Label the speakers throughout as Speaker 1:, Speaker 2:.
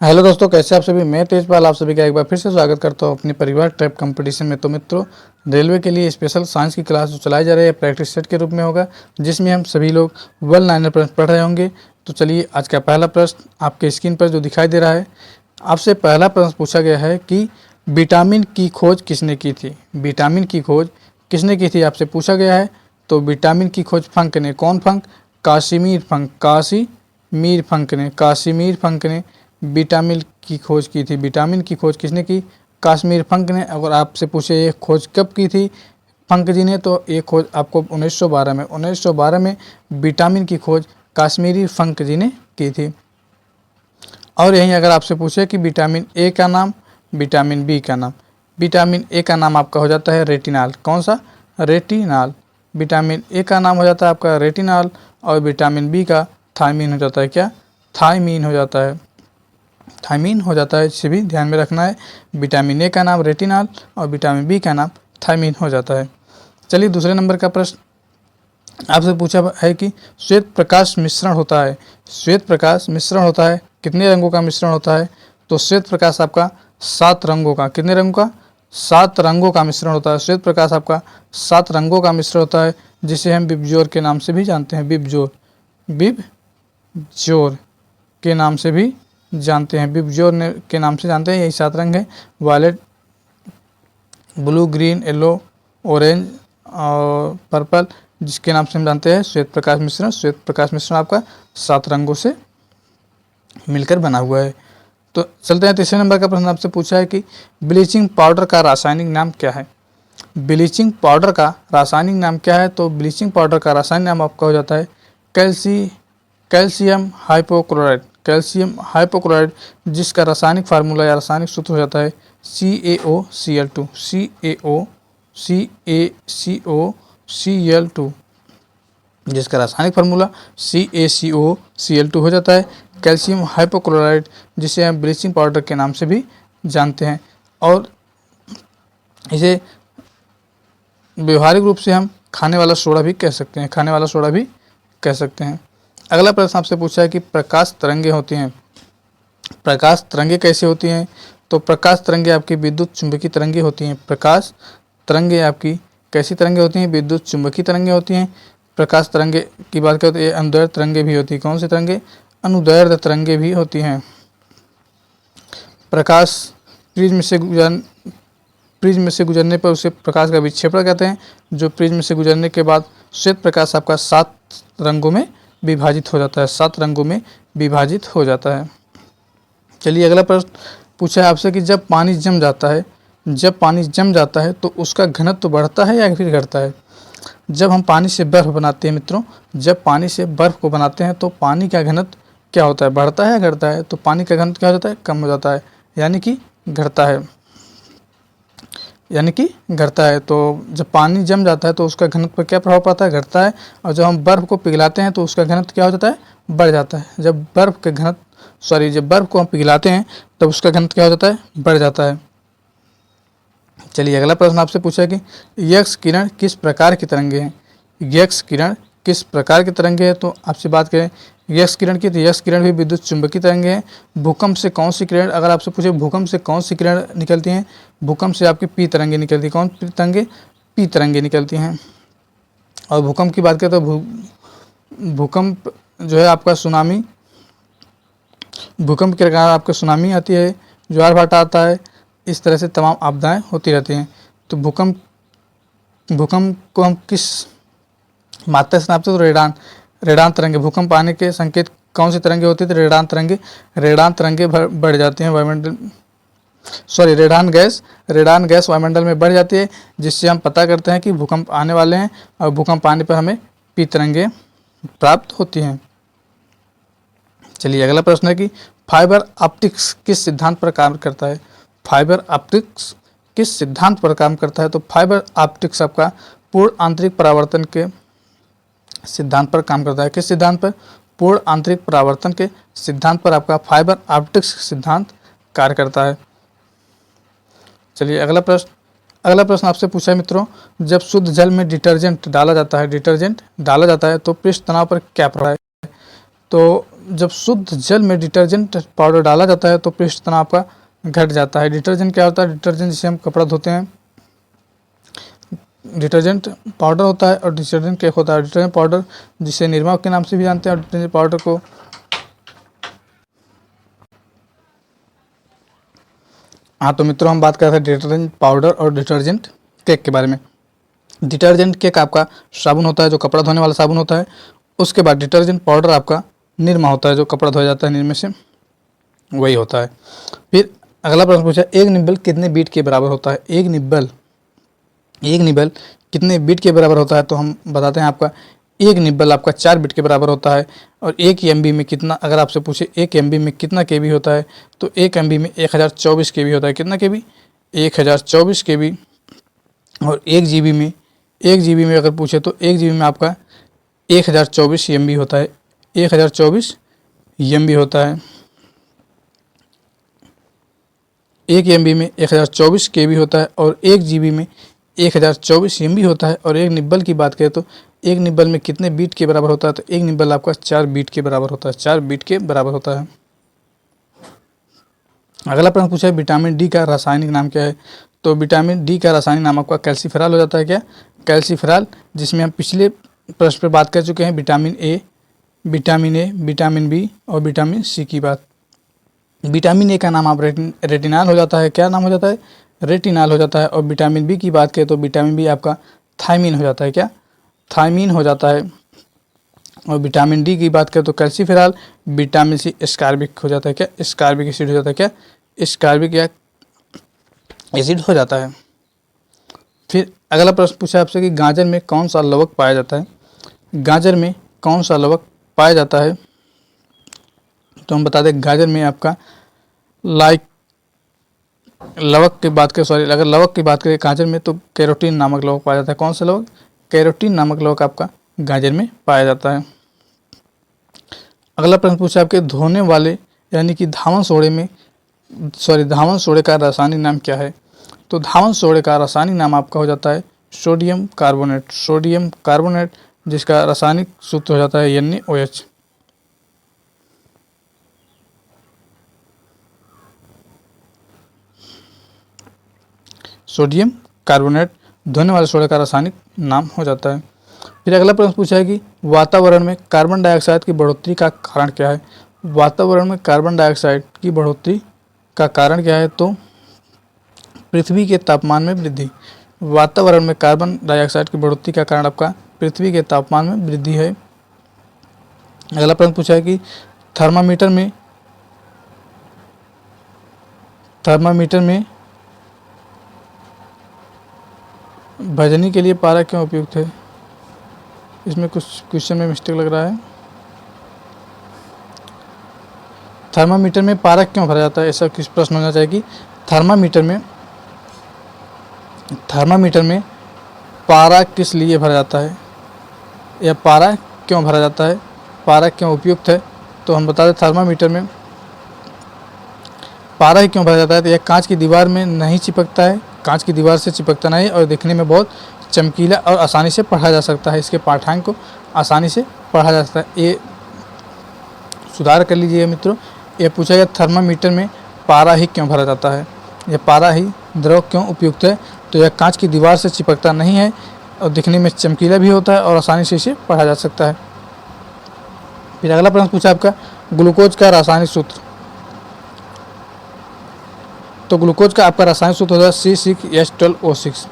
Speaker 1: Hello दोस्तों, कैसे आप सभी। मैं तेजपाल आप सभी का एक बार फिर से स्वागत करता हूं अपने परिवार ट्रैप कंपटीशन में। तो मित्रों, रेलवे के लिए स्पेशल साइंस की क्लास जो चलाई जा रही है प्रैक्टिस सेट के रूप में होगा, जिसमें हम सभी लोग 1-लाइनर प्रश्न पढ़ रहे होंगे। तो चलिए, आज का पहला प्रश्न आपके स्क्रीन पर जो दिखाई दे रहा है, आपसे पहला प्रश्न पूछा गया है कि विटामिन की खोज किसने की थी। विटामिन की खोज किसने की थी आपसे पूछा गया है। तो विटामिन की खोज फंक ने। कौन फंक? Casimir Funk. कासिमिर फंक ने विटामिन की खोज की थी। विटामिन की खोज किसने की? काश्मीर फंक ने। अगर आपसे पूछे ये खोज कब की थी फंक जी ने, तो ये खोज आपको 1912 में विटामिन की खोज काश्मीरी फंक जी ने की थी। और यहीं अगर आपसे पूछे कि विटामिन ए का नाम, विटामिन बी का नाम। विटामिन ए का नाम आपका हो जाता है रेटिनाल। कौन सा? रेटिनाल। विटामिन ए का नाम हो जाता है आपका रेटिनाल और विटामिन बी का थायमीन हो जाता है। क्या? थायमीन हो जाता है। थायमीन हो जाता है, इसे भी ध्यान में रखना है। विटामिन ए का नाम रेटिनाल और विटामिन बी का नाम थायमीन हो जाता है। चलिए, दूसरे नंबर का प्रश्न आपसे पूछा है कि श्वेत प्रकाश मिश्रण होता है। श्वेत प्रकाश मिश्रण होता है, कितने रंगों का मिश्रण होता है? तो श्वेत प्रकाश आपका 7 रंगों का। कितने रंगों का? 7 रंगों का मिश्रण होता है। श्वेत प्रकाश आपका 7 रंगों का मिश्रण होता है, जिसे हम बिबजोर के नाम से भी जानते हैं। बिबजोर के नाम से भी जानते हैं। बिबजोर के नाम से जानते हैं। यही 7 रंग हैं: violet, blue, green, yellow, orange और पर्पल, जिसके नाम से हम जानते हैं श्वेत प्रकाश मिश्रण। श्वेत प्रकाश मिश्रण आपका 7 रंगों से मिलकर बना हुआ है। तो चलते हैं, तीसरे नंबर का प्रश्न आपसे पूछा है कि ब्लीचिंग पाउडर का रासायनिक नाम क्या है। ब्लीचिंग पाउडर का रासायनिक नाम क्या है? तो ब्लीचिंग पाउडर का रासायनिक नाम आपका हो जाता है कैल्शियम हाइपोक्लोराइड। कैल्शियम हाइपोक्लोराइड, जिसका रासायनिक फार्मूला या रासायनिक सूत्र हो जाता है CaOCl2। CaCO जिसका रासायनिक फार्मूला CaCO Cl2 हो जाता है। कैल्शियम हाइपोक्लोराइड, जिसे हम ब्लीचिंग पाउडर के नाम से भी जानते हैं, और इसे व्यवहारिक रूप से हम खाने वाला सोडा भी कह सकते हैं। खाने वाला सोडा भी कह सकते हैं। अगला प्रश्न आपसे पूछा है कि प्रकाश तरंगे होती हैं। प्रकाश तरंगे कैसे होती हैं? तो प्रकाश तरंगे आपकी विद्युत चुंबकीय तरंगे होती हैं। प्रकाश तरंगे आपकी कैसी तरंगे होती हैं? विद्युत चुंबकीय तरंगे होती हैं। प्रकाश तरंगे की बात करें तो ये अनुदैर्ध्य तरंगे भी होती हैं। कौन सी तरंगे? अनुदैर्ध्य तरंगे भी होती हैं। प्रकाश प्रिज्म से गुजरने पर उसे प्रकाश का विक्षेपण कहते हैं। जो प्रिज्म से गुजरने के बाद श्वेत प्रकाश आपका 7 रंगों में विभाजित हो जाता है। 7 रंगों में विभाजित हो जाता है। चलिए, अगला प्रश्न पूछा है आपसे कि जब पानी जम जाता है तो उसका घनत्व तो बढ़ता है या फिर घटता है। जब हम पानी से बर्फ़ बनाते हैं मित्रों, जब पानी से बर्फ़ को बनाते हैं तो पानी का घनत्व क्या होता है? बढ़ता है या घटता है? तो पानी का घनत्व क्या हो जाता है? कम हो जाता है, यानी कि घटता है। तो जब पानी जम जाता है तो उसका घनत्व पर क्या प्रभाव पड़ता है? घटता है। और जब हम बर्फ़ को पिघलाते हैं तो उसका घनत्व क्या हो जाता है? बढ़ जाता है। जब बर्फ़ को हम पिघलाते हैं तब उसका घनत्व क्या हो जाता है? बढ़ जाता है। चलिए, अगला प्रश्न आपसे पूछा है कि एक्स किरण किस प्रकार की तरंगे हैं। एक्स किरण किस प्रकार की तरंगे हैं? तो आपसे बात करें एक्स किरण की, तो एक्स किरण भी विद्युत चुंबकीय तरंगे हैं। भूकंप से कौन सी किरण, अगर आपसे पूछे भूकंप से कौन सी किरण निकलती हैं? भूकंप से आपकी पी तरंगे निकलती हैं। कौन तरंगे? पी तरंगे निकलती हैं। और भूकंप की बात करें तो भूकंप जो है आपका सुनामी, भूकंप के कारण आपको सुनामी आती है, ज्वार भाटा आता है, इस तरह से तमाम आपदाएं होती रहती हैं। तो भूकंप को हम किस मात्रा से नापते हैं? तो रेडान तरंगे। भूकंप आने के संकेत कौन सी तरंगे होती है? तो रेडान तरंगे बढ़ जाती हैं वायुमंडल, रेडान गैस वायुमंडल में बढ़ जाती है, जिससे हम पता करते हैं कि भूकंप आने वाले हैं, और भूकंप आने पर हमें पी तरंगे प्राप्त होती हैं। चलिए, अगला प्रश्न है कि फाइबर ऑप्टिक्स किस सिद्धांत पर काम करता है। फाइबर ऑप्टिक्स किस सिद्धांत पर काम करता है? तो फाइबर ऑप्टिक्स आपका पूर्ण आंतरिक परावर्तन के सिद्धांत पर काम करता है। किस सिद्धांत पर? पूर्ण आंतरिक परावर्तन के सिद्धांत पर आपका फाइबर ऑप्टिक्स सिद्धांत कार्य करता है। चलिए, अगला प्रश्न आपसे पूछा है मित्रों, जब शुद्ध जल में डिटर्जेंट डाला जाता है तो पृष्ठ तनाव पर क्या प्रभाव है? तो जब शुद्ध जल में डिटर्जेंट पाउडर डाला जाता है तो पृष्ठ तनाव आपका घट जाता है। डिटर्जेंट क्या होता है? डिटर्जेंट जिसे हम कपड़ा धोते हैं, डिटर्जेंट पाउडर होता है। और डिटर्जेंट क्या होता है? डिटर्जेंट पाउडर जिसे निरमा के नाम से भी जानते हैं। और डिटर्जेंट पाउडर को हाँ, तो मित्रों हम बात कर रहे थे डिटर्जेंट पाउडर और डिटर्जेंट केक के बारे में। डिटर्जेंट केक आपका साबुन होता है जो कपड़ा धोने वाला साबुन होता है। उसके बाद डिटर्जेंट पाउडर आपका निरमा होता है जो कपड़ा धोया जाता है, निरमा से वही होता है। फिर अगला प्रश्न पूछा, एक निब्बल कितने बीट के बराबर होता है? एक निब्बल कितने बीट के बराबर होता है? तो हम बताते हैं आपका एक निब्बल आपका 4 बीट के बराबर होता है। और 1 MB में कितना, अगर आपसे पूछे 1 MB में कितना KB होता है, तो 1 MB में 1024 KB होता है। कितना KB? 1024 KB। और 1 GB में अगर पूछे तो 1 GB में आपका 1024 MB होता है। 1024 MB होता है। 1 MB में 1024 KB होता है और 1 GB में 1024 MB होता है। और एक निब्बल की बात करें तो एक निब्बल में कितने बीट के बराबर होता है? तो एक निब्बल आपका 4 बीट के बराबर होता है। 4 बीट के बराबर होता है। अगला प्रश्न पूछा है, विटामिन डी का रासायनिक नाम क्या है? तो विटामिन डी का रासायनिक नाम आपका कैल्सीफेरॉल हो जाता है। क्या? कैल्सीफेरॉल, जिसमें हम पिछले प्रश्न पर बात कर चुके हैं। विटामिन ए, विटामिन बी और विटामिन सी की बात। विटामिन ए का नाम आप रेटिनॉल हो जाता है। क्या नाम हो जाता है? रेटिनॉल हो जाता है। और विटामिन बी की बात करें तो विटामिन बी आपका थायमीन हो जाता है। क्या? थायमीन हो जाता है। और विटामिन डी की बात करें तो कैल्सीफेरॉल। विटामिन सी एस्कॉर्बिक हो जाता है। क्या? एस्कॉर्बिक एसिड हो जाता है। क्या? एस्कॉर्बिक एसिड हो जाता है। फिर अगला प्रश्न पूछा आपसे कि गाजर में कौन सा लवक पाया जाता है? गाजर में कौन सा लवक पाया जाता है? तो हम बता दें गाजर में आपका लवक की बात करें, अगर लवक की बात करें गाजर में तो कैरोटीन नामक लवक पाया जाता है। कौन सा लवक? कैरोटीन नामक लवक आपका गाजर में पाया जाता है। अगला प्रश्न पूछा आपके धोने वाले यानी कि धावन सोडे का रासायनिक नाम क्या है? तो धावन सोडे का रासायनिक नाम आपका हो जाता है सोडियम कार्बोनेट। सोडियम कार्बोनेट, जिसका रासायनिक सूत्र हो जाता है NaOH। सोडियम कार्बोनेट धोने वाले सोडे का रासायनिक नाम हो जाता है। फिर अगला प्रश्न पूछा है कि वातावरण में कार्बन डाइऑक्साइड की बढ़ोतरी का कारण क्या है? वातावरण में कार्बन डाइऑक्साइड की बढ़ोतरी का कारण क्या है? तो पृथ्वी के तापमान में वृद्धि। वातावरण में कार्बन डाइऑक्साइड की बढ़ोतरी का कारण आपका पृथ्वी के तापमान में वृद्धि है। अगला प्रश्न पूछा है कि थर्मामीटर में भजनी के लिए पारा क्यों उपयुक्त है? इसमें कुछ क्वेश्चन में मिस्टेक लग रहा है। थर्मामीटर में पारा क्यों भरा जाता है? ऐसा किस प्रश्न होना चाहिए कि थर्मामीटर में पारा किस लिए भरा जाता है, या पारा क्यों भरा जाता है, पारा क्यों उपयुक्त है? तो हम बता दें थर्मामीटर में पारा ही क्यों भरा जाता है। तो यह कांच की दीवार में नहीं चिपकता है, कांच की दीवार से चिपकता नहीं, और दिखने में बहुत चमकीला और आसानी से पढ़ा जा सकता है। इसके पाठ्यांक को आसानी से पढ़ा जा सकता है। ये सुधार कर लीजिए मित्रों। ये पूछा गया थर्मामीटर में पारा ही क्यों भरा जाता है, यह पारा ही द्रव क्यों उपयुक्त है? तो यह कांच की दीवार से चिपकता नहीं है और दिखने में चमकीला भी होता है और आसानी से इसे पढ़ा जा सकता है। फिर अगला प्रश्न पूछा आपका ग्लूकोज का रासायनिक सूत्र। तो ग्लूकोज का आपका रासायनिक सूत्र हो जाएगा C6H12O6।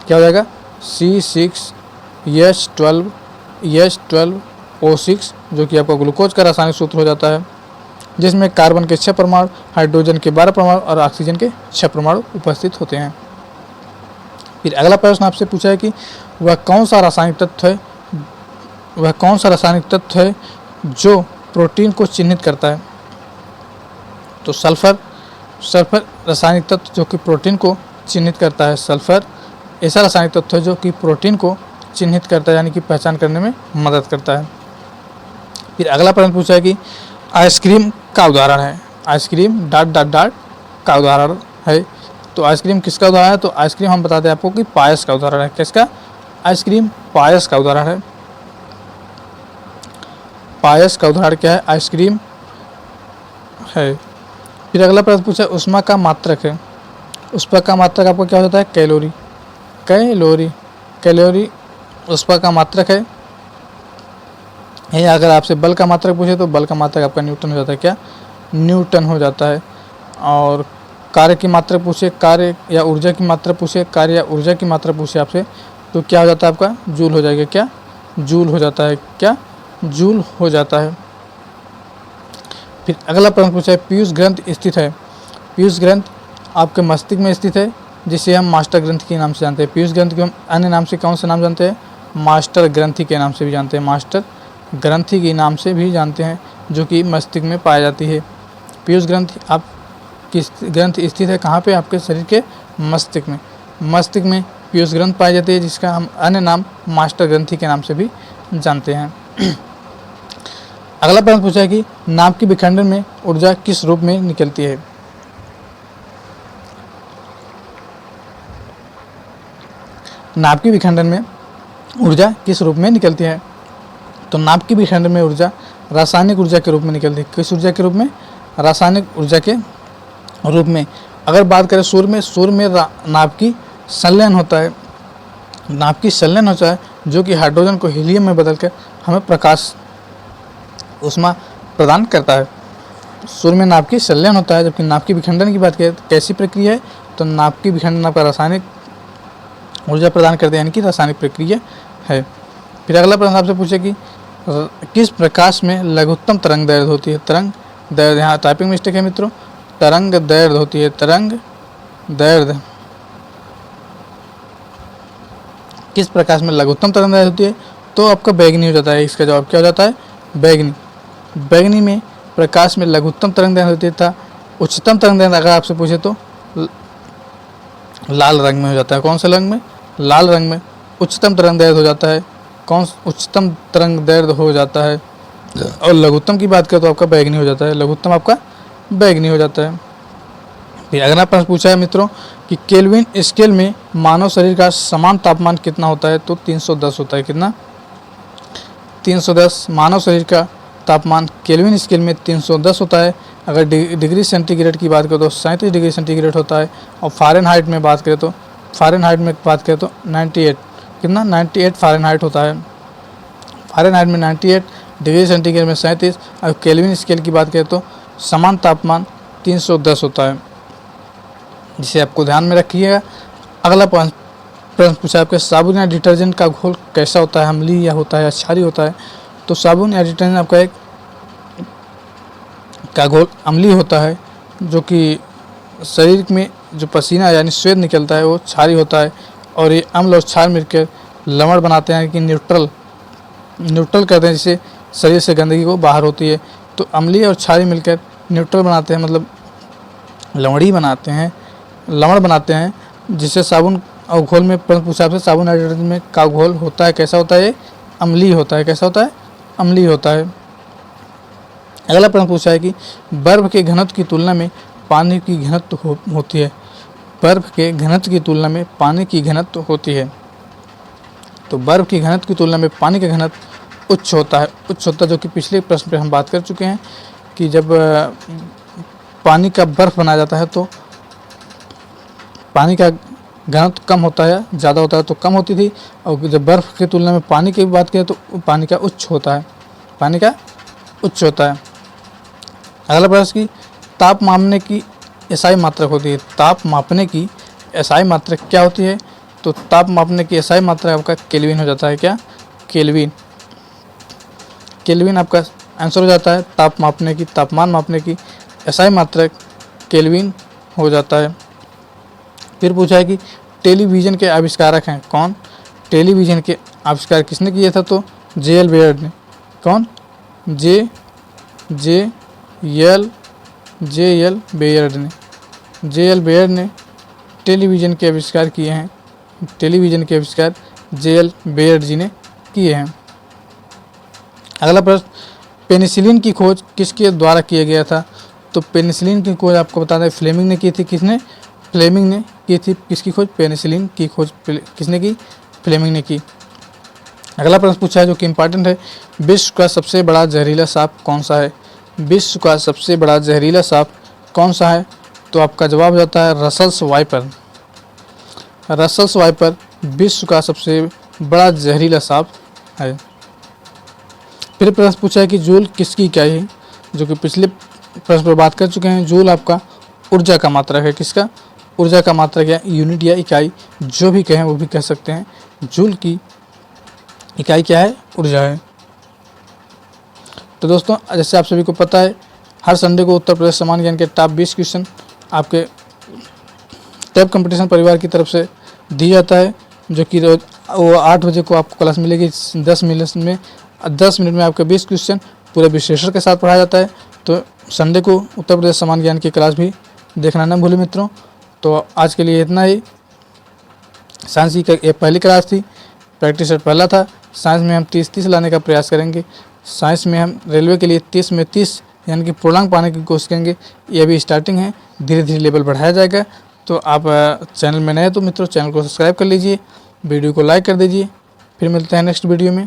Speaker 1: क्या हो जाएगा? C6H12O6, जो कि आपका ग्लूकोज का रासायनिक सूत्र हो जाता है, जिसमें कार्बन के 6 परमाणु, हाइड्रोजन के 12 परमाणु और ऑक्सीजन के 6 परमाणु उपस्थित होते हैं। फिर अगला प्रश्न आपसे पूछा है कि वह कौन सा रासायनिक तत्व है जो प्रोटीन को चिन्हित करता है? तो सल्फर रासायनिक तत्व जो कि प्रोटीन को चिन्हित करता है। सल्फर ऐसा रासायनिक तत्व है जो कि प्रोटीन को चिन्हित करता है, यानी कि पहचान करने में मदद करता है। फिर अगला प्रश्न पूछा है कि आइसक्रीम का उदाहरण है। आइसक्रीम ... का उदाहरण है। तो आइसक्रीम किसका उदाहरण है? तो आइसक्रीम हम बताते हैं आपको कि पायस का उदाहरण है। किसका? आइसक्रीम पायस का उदाहरण है। पायस का उदाहरण क्या है? आइसक्रीम है। फिर अगला प्रश्न पूछा ऊष्मा का मात्रक है। ऊष्मा का मात्रक आपको क्या होता है? कैलोरी। कैलोरी कैलोरी ऊष्मा का मात्रक है। अगर आपसे बल का मात्रक पूछे तो बल का मात्रक आपका न्यूटन हो जाता है। क्या? न्यूटन हो जाता है। और कार्य की मात्रा पूछे, कार्य या ऊर्जा की मात्रा पूछे, कार्य या ऊर्जा की मात्रा पूछे आपसे, तो क्या हो जाता है? आपका जूल हो जाएगा। क्या? जूल हो जाता है। क्या? जूल हो जाता है। फिर अगला प्रश्न पूछा है पीयूष ग्रंथ स्थित है। पीयूष ग्रंथ आपके मस्तिष्क में स्थित है, जिसे हम मास्टर ग्रंथि के नाम से जानते हैं। पीयूष ग्रंथ को हम अन्य नाम से कौन सा नाम जानते हैं? मास्टर ग्रंथि के नाम से भी जानते हैं। मास्टर ग्रंथि के नाम से भी जानते हैं, जो कि मस्तिष्क में पाई जाती है। पीयूष ग्रंथि आप किस ग्रंथ स्थित है? कहाँ पे? आपके शरीर के मस्तिष्क में। मस्तिष्क में पीयूष ग्रंथ पाई जाती है, जिसका हम अन्य नाम मास्टर ग्रंथि के नाम से भी जानते हैं। अगला प्रश्न पूछा है कि नाभ के विखंडन में ऊर्जा किस रूप में निकलती है? नाभ के विखंडन में ऊर्जा किस रूप में निकलती है? तो नाभ के विखंडन में ऊर्जा रासायनिक ऊर्जा के रूप में निकलती है। किस ऊर्जा के रूप में? रासायनिक ऊर्जा के रूप में। अगर बात करें सूर्य में नाभ की संलयन होता है। नाभ की संलयन होता है, जो कि हाइड्रोजन को हीलियम में बदलकर हमें प्रकाश ऊष्मा प्रदान करता है। सूर्य में नाभ की संलयन होता है। जबकि नाभ की विखंडन की बात करें तो कैसी प्रक्रिया है? तो नाभ की विखंडन आपका रासायनिक ऊर्जा प्रदान करते हैं, यानी कि रासायनिक प्रक्रिया है। फिर अगला प्रश्न आपसे पूछे कि किस प्रकाश में लघुत्तम तरंग दैर्घ्य होती है? तरंग दैर्घ्य, यहाँ टाइपिंग मिस्टेक है मित्रों, तरंग दैर्घ्य होती है। तरंग दैर्घ्य किस प्रकाश में लघुत्तम तरंग दैर्घ्य होती है? तो आपका बैगनी हो जाता है। इसका जवाब क्या हो जाता है? बैगनी। बैगनी में प्रकाश में लघुत्तम तरंग दैर्घ्य होती था। उच्चतम तरंग दैर्घ्य अगर आपसे पूछे तो लाल रंग में हो जाता है। कौन से रंग में? लाल रंग में उच्चतम तरंग दैर्घ्य हो जाता है। कौन उच्चतम तरंग दैर्घ्य हो जाता है? और लघुत्तम की बात करें तो आपका बैगनी हो जाता है। लघुत्तम आपका बैगनी हो जाता है। फिर अगला प्रश्न पूछा है मित्रों कि केल्विन स्केल में मानव शरीर का समान तापमान कितना होता है? तो 310 होता है। कितना? 310 मानव शरीर का तापमान केल्विन स्केल में 310 होता है। अगर डिग्री सेंटीग्रेड की बात करें तो 37 डिग्री सेंटीग्रेड होता है। और फ़ारेनहाइट में बात करें तो 98 कितना? 98 फ़ारेनहाइट होता है। फ़ारेनहाइट में 98, डिग्री सेंटीग्रेड में 37। और केल्विन स्केल की बात करें तो समान तापमान 310 होता है, जिसे आपको ध्यान में रखिएगा। अगला प्रश्न पूछा आपके साबुन या डिटर्जेंट का घोल कैसा होता है? अम्लीय या होता है या क्षारीय होता है? तो साबुन या डिटर्जेंट आपका एक का घोल अम्लीय होता है, जो कि शरीर में जो पसीना यानी स्वेद निकलता है वो क्षारीय होता है। और ये अम्ल और क्षार मिलकर लवण बनाते हैं, कि न्यूट्रल करते हैं, जिससे शरीर से गंदगी को बाहर होती है। तो अम्लीय और क्षारीय मिलकर न्यूट्रल बनाते हैं, मतलब लवण बनाते हैं, जिससे साबुन और घोल में प्रश्न पूछा आपसे साबुन और डिटर्जेंट में का घोल होता है कैसा होता है? अम्लीय होता है। कैसा होता है? अम्लीय होता है। अगला प्रश्न पूछा है कि बर्फ के घनत्व की तुलना में पानी की घनत्व होती है। बर्फ के घनत्व की तुलना में पानी की घनत्व होती है। तो बर्फ की घनत्व की तुलना में पानी का घनत्व उच्च होता है। जो कि पिछले प्रश्न पे हम बात कर चुके हैं कि जब पानी का बर्फ बनाया जाता है तो पानी का घनत्व कम होता है, ज़्यादा होता है तो कम होती थी। और जब बर्फ़ की तुलना में पानी की बात करें तो पानी का उच्च होता है। अगला प्रश्न की ताप मापने की एसआई मात्रक होती है। ताप मापने की एसआई मात्रक क्या होती है? तो ताप मापने की एसआई मात्रक आपका केल्विन हो जाता है। क्या? केल्विन आपका आंसर हो जाता है। तापमान मापने की एसआई मात्रक केल्विन हो जाता है। फिर पूछा है कि टेलीविज़न के आविष्कारक हैं कौन? टेलीविज़न के आविष्कार किसने किया था? तो जे.एल. बेयर्ड ने। कौन? जे एल बेयर्ड ने टेलीविज़न के आविष्कार किए हैं। टेलीविज़न के आविष्कार जे.एल. बेयर्ड जी ने किए हैं। अगला प्रश्न, पेनिसिलिन की खोज किसके द्वारा किया गया था? तो पेनिसिलिन की खोज आपको बता दें फ्लेमिंग ने की थी। किसने? फ्लेमिंग ने की थी। किसकी खोज? पेनिसिलिन की खोज किसने की? फ्लेमिंग ने की। अगला प्रश्न पूछा है जो कि इम्पॉर्टेंट है, विश्व का सबसे बड़ा जहरीला सांप कौन सा है? विश्व का सबसे बड़ा जहरीला सांप कौन सा है? तो आपका जवाब हो जाता है रसल्स वाइपर। रसल्स वाइपर विश्व का सबसे बड़ा जहरीला सांप है। फिर प्रश्न पूछा है कि जूल किसकी इकाई है? जो कि पिछले प्रश्न पर बात कर चुके हैं। जूल आपका ऊर्जा का मात्रक है। किसका? ऊर्जा का मात्रक या यूनिट या इकाई, जो भी कहें वो भी कह सकते हैं। जूल की इकाई क्या है? ऊर्जा है। तो दोस्तों, जैसे आप सभी को पता है, हर संडे को उत्तर प्रदेश समान ज्ञान के टॉप 20 क्वेश्चन आपके टैब कंपटीशन परिवार की तरफ से दी जाता है, जो कि रोज वो 8 बजे को आपको क्लास मिलेगी। 10 मिनट में आपके 20 क्वेश्चन पूरे विश्लेषण के साथ पढ़ाया जाता है। तो संडे को उत्तर प्रदेश समान ज्ञान की क्लास भी देखना न भूलें मित्रों। तो आज के लिए इतना ही। साइंस की ये पहली क्लास थी, प्रैक्टिस सेट पहला था। साइंस में हम 30-30 लाने का प्रयास करेंगे। साइंस में हम रेलवे के लिए 30 में 30 यानी कि पूर्णांक पाने की कोशिश करेंगे। ये अभी स्टार्टिंग है, धीरे धीरे लेवल बढ़ाया जाएगा। तो आप चैनल में नए तो मित्रों चैनल को सब्सक्राइब कर लीजिए, वीडियो को लाइक कर दीजिए। फिर मिलते हैं नेक्स्ट वीडियो में।